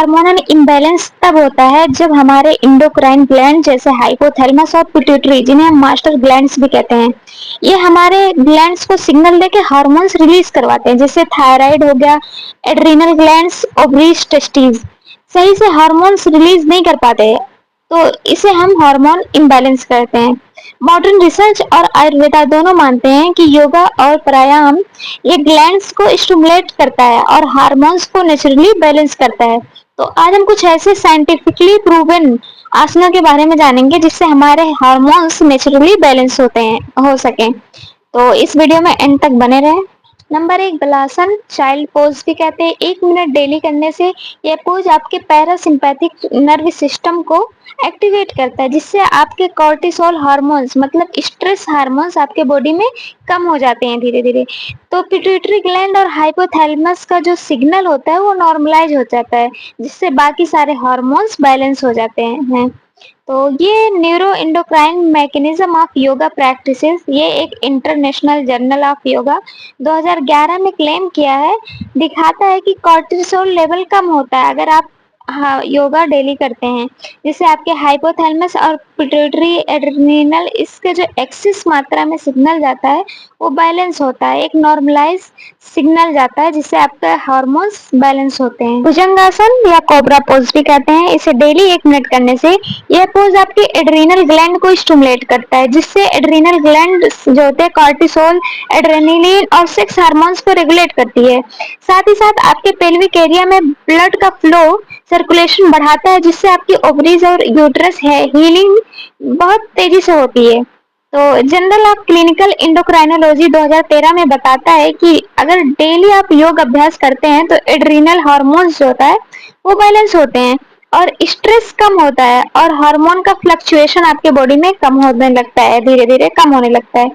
Hormonal imbalance तब होता है जब हमारे इंडोक्राइन ग्लैंड जैसे हाइपोथैलेमस और पिट्यूटरी, जिन्हें हम मास्टर ग्लैंड्स भी कहते हैं, ये हमारे ग्लैंड्स को सिग्नल देके हार्मोन्स रिलीज करवाते हैं, जैसे थायराइड हो गया, एड्रिनल ग्लैंड्स, ओवरीज, टेस्टिस सही से हार्मोन्स रिलीज नहीं कर पाते, तो इसे हम हार्मोन इम्बैलेंस कहते हैं। मॉडर्न रिसर्च और आयुर्वेदा दोनों मानते हैं कि योगा और प्राणायाम ये ग्लैंड्स को स्टिमुलेट करता है और हार्मोन्स को नेचुरली बैलेंस करता है। तो आज हम कुछ ऐसे साइंटिफिकली प्रूवन आसनों के बारे में जानेंगे जिससे हमारे हार्मोन्स नेचुरली बैलेंस होते हैं हो सके। तो इस वीडियो में एंड तक बने रहें। नंबर 1, बलासन, चाइल्ड पोज भी कहते हैं। 1 मिनट डेली करने से यह पोज आपके पैरासिम्पैथिक नर्व सिस्टम को एक्टिवेट करता है, जिससे आपके कॉर्टिसोल हार्मोन्स मतलब स्ट्रेस हार्मोन्स आपके बॉडी में कम हो जाते हैं धीरे धीरे। तो पिट्यूटरी ग्लैंड और हाइपोथैलेमस का जो सिग्नल होता है वो नॉर्मलाइज हो जाता है, जिससे बाकी सारे हार्मोन्स बैलेंस हो जाते हैं। तो ये neuro endocrine mechanism of yoga practices, ये एक इंटरनेशनल जर्नल ऑफ योगा 2011 में क्लेम किया है, दिखाता है कि कॉर्टिसोल लेवल कम होता है अगर आप योगा डेली करते हैं, जिससे आपके हाइपोथैलेमस और पिट्यूटरी एड्रेनल इसके जो एक्सिस मात्रा में सिग्नल जाता है वो बैलेंस होता है, एक नॉर्मलाइज सिग्नल जाता है, जिससे आपका हार्मोन्स बैलेंस होते हैं। भुजंगासन या कोबरा पोज भी कहते हैं। इसे डेली 1 मिनट करने से यह पोज आपके एड्रीनल ग्लैंड को स्टिमुलेट करता है, जिससे एड्रीनल ग्लैंड जो होते हैं कॉर्टिसोल, एड्रेनलिन और सेक्स हार्मोन्स को रेगुलेट करती है। साथ ही साथ आपके पेल्विक एरिया में ब्लड का फ्लो सर्कुलेशन बढ़ाता है, जिससे आपकी ओवरीज और यूट्रस है हीलिंग बहुत तेजी से होती है। तो जर्नल ऑफ क्लिनिकल एंडोक्राइनोलॉजी 2013 में बताता है कि अगर डेली आप योग अभ्यास करते हैं तो एड्रीनल हार्मोन्स जो होता है वो बैलेंस होते हैं और स्ट्रेस कम होता है और हार्मोन का फ्लक्चुएशन आपके बॉडी में कम होने लगता है, धीरे धीरे कम होने लगता है,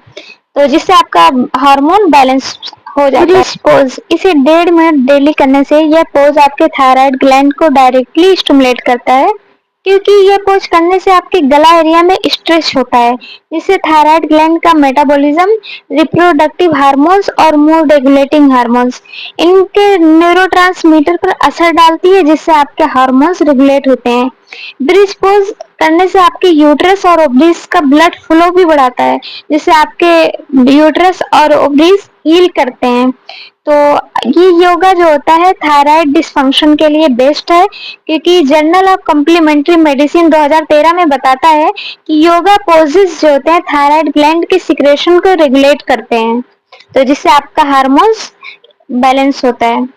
तो जिससे आपका हार्मोन बैलेंस हो जाता है। पोज, इसे 1.5 मिनट डेली करने से यह पोज आपके थायराइड ग्लैंड को डायरेक्टली स्टिमुलेट करता है, क्योंकि यह पोज करने से आपके गला एरिया में स्ट्रेस होता है, जिससे थायराइड ग्लैंड का मेटाबॉलिज्म, रिप्रोडक्टिव हार्मोन्स और मूड रेगुलेटिंग हार्मोन्स इनके न्यूरोट्रांसमीटर पर असर डालती है, जिससे आपके हार्मोन्स रेगुलेट होते हैं। ब्रिज पोज करने से आपके यूट्रस और ओवरीज का ब्लड फ्लो भी बढ़ाता है, जिससे आपके यूट्रस और ओवरीज हील करते हैं। तो ये योगा जो होता है थायराइड डिसफंक्शन के लिए बेस्ट है, क्योंकि जर्नल ऑफ कॉम्प्लीमेंट्री मेडिसिन 2013 में बताता है कि योगा पोजेस जो होते हैं थायराइड ग्लैंड के सिक्रेशन को रेगुलेट करते हैं, तो जिससे आपका हार्मोन्स बैलेंस होता है।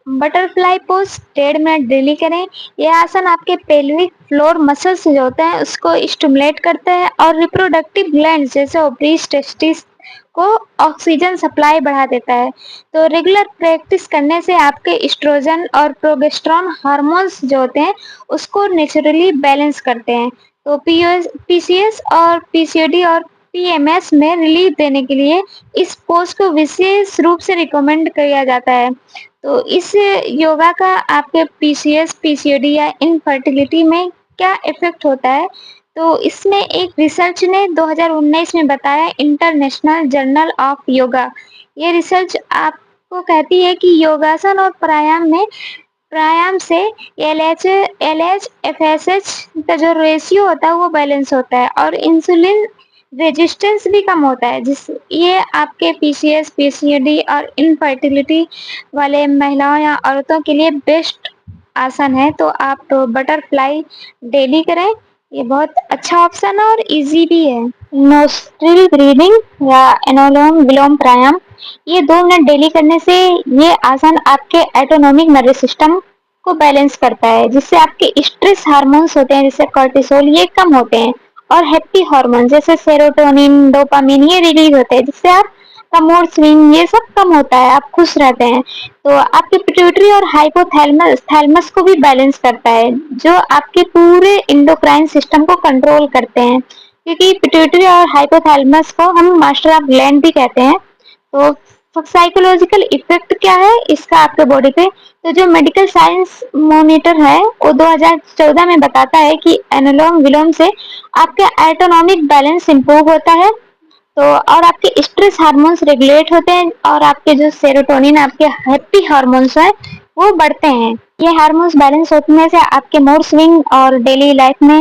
बटरफ्लाई पोज 1.5 मिनट डेली करें। यह आसन आपके पेल्विक फ्लोर मसल्स जो होते हैं उसको स्टिमुलेट करता है और रिप्रोडक्टिव ग्लैंड्स जैसे ओवरीज, टेस्टिस को ऑक्सीजन सप्लाई बढ़ा देता है। तो रेगुलर प्रैक्टिस करने से आपके एस्ट्रोजन और प्रोजेस्टेरोन हार्मोन्स जो होते हैं उसको नेचुरली बैलेंस करते हैं। तो पीसीएस और पीसीओडी और पीएमएस में रिलीफ देने के लिए इस पोज को विशेष रूप से रिकमेंड किया जाता है। तो इस योगा का आपके पीसीएस, पीसीओडी या इनफर्टिलिटी में क्या इफेक्ट होता है, तो इसमें एक रिसर्च ने 2019 में बताया, इंटरनेशनल जर्नल ऑफ योगा। ये रिसर्च आपको कहती है कि योगासन और प्राणायाम से LH-FSH का जो रेशियो होता है वो बैलेंस होता है और इंसुलिन रेजिस्टेंस भी कम होता है, जिस ये आपके पीसीएस, पीसीओडी और इनफर्टिलिटी वाले महिलाओं या औरतों के लिए बेस्ट आसन है। तो आप बटरफ्लाई डेली करें, ये बहुत अच्छा ऑप्शन है और इजी भी है। नोस्ट्रिल ब्रीदिंग या अनुलोम विलोम प्राणायाम, ये 2 मिनट डेली करने से ये आसन आपके ऑटोनॉमिक नर्वस सिस्टम को बैलेंस करता है, जिससे आपके स्ट्रेस हार्मोन्स होते हैं जैसे कॉर्टिसोल ये कम होते हैं और हैप्पी हार्मोन जैसे सेरोटोनिन, डोपामिन ये रिलीज होते हैं, जिससे आपका मूड स्विंग ये सब कम होता है, आप खुश रहते हैं। तो आपके पिट्यूटरी और हाइपोथैलेमस को भी बैलेंस करता है, जो आपके पूरे इंडोक्राइन सिस्टम को कंट्रोल करते हैं, क्योंकि पिट्यूटरी और हाइपोथैलेमस को हम मास्टर ऑफ ग्लैंड भी कहते हैं। तो साइकोलॉजिकल इफेक्ट क्या है इसका आपके बॉडी पे, तो जो मेडिकल साइंस मॉनिटर है वो 2014 में बताता है कि अनुलोम विलोम से आपके ऑटोनॉमिक बैलेंस इंप्रूव होता है, तो और आपके स्ट्रेस हार्मोन्स रेगुलेट होते हैं और आपके जो सेरोटोनिन, आपके हैप्पी हार्मोन्स हैं वो बढ़ते हैं। ये हार्मोन्स बैलेंस होने से आपके मूड स्विंग और डेली लाइफ में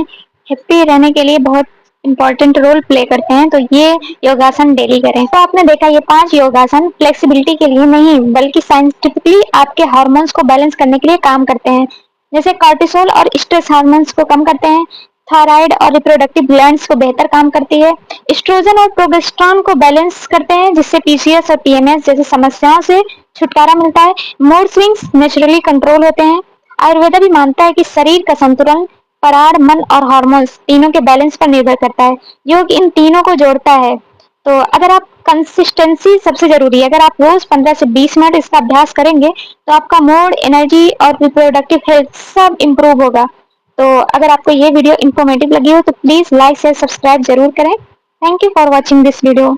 हैप्पी रहने के लिए बहुत इंपॉर्टेंट रोल प्ले करते हैं। तो ये योगासन डेली करें। तो आपने देखा ये 5 योगासन फ्लेक्सिबिलिटी के लिए नहीं बल्कि साइंटिफिकली आपके हार्मोन्स को बैलेंस करने के लिए काम करते हैं। जैसे कॉर्टिसोल और स्ट्रेस हार्मोन्स को कम करते हैं, थायराइड और रिप्रोडक्टिव ग्लैंड्स को बेहतर काम करती है, एस्ट्रोजन और प्रोजेस्टेरॉन को बैलेंस करते हैं जिससे पीसीओएस और पीएमएस जैसी समस्याओं से छुटकारा मिलता है, मूड स्विंग्स नेचुरली कंट्रोल होते हैं। आयुर्वेदा भी मानता है कि शरीर का संतुलन प्राण, मन और हार्मोन्स तीनों के बैलेंस पर निर्भर करता है। योग इन तीनों को जोड़ता है। तो अगर आप कंसिस्टेंसी सबसे जरूरी है, अगर आप रोज 15 से 20 मिनट इसका अभ्यास करेंगे तो आपका मूड, एनर्जी और रिप्रोडक्टिव हेल्थ सब इम्प्रूव होगा। तो अगर आपको ये वीडियो इन्फॉर्मेटिव लगी हो तो प्लीज लाइक शेयर सब्सक्राइब जरूर करें। Thank you for watching this video.